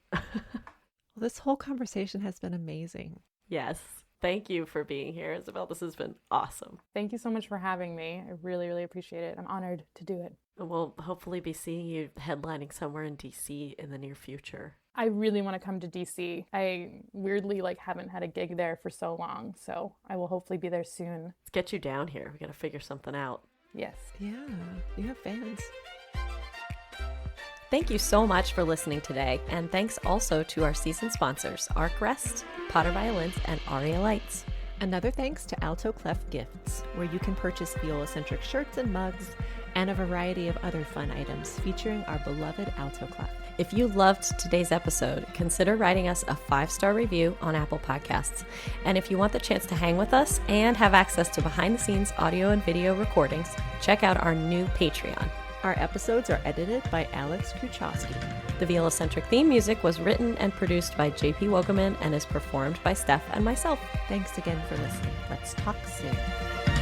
Speaker 2: Well, this whole conversation has been amazing.
Speaker 1: Yes. Thank you for being here, Isabel. This has been awesome.
Speaker 3: Thank you so much for having me. I really, really appreciate it. I'm honored to do it.
Speaker 1: We'll hopefully be seeing you headlining somewhere in DC in the near future.
Speaker 3: I really want to come to DC. I weirdly like haven't had a gig there for so long, so I will hopefully be there soon.
Speaker 1: Let's get you down here. We got to figure something out.
Speaker 3: Yes.
Speaker 2: Yeah, you have fans.
Speaker 1: Thank you so much for listening today, and thanks also to our season sponsors, Arkrest, Potter Violins, and Aria Lights.
Speaker 2: Another thanks to Alto Clef Gifts, where you can purchase viola-centric shirts and mugs, and a variety of other fun items featuring our beloved Alto Clef.
Speaker 1: If you loved today's episode, consider writing us a 5-star review on Apple Podcasts. And if you want the chance to hang with us and have access to behind-the-scenes audio and video recordings, check out our new Patreon.
Speaker 2: Our episodes are edited by Alex Kuchowski.
Speaker 1: The Viola-centric theme music was written and produced by JP Wogeman and is performed by Steph and myself.
Speaker 2: Thanks again for listening. Let's talk soon.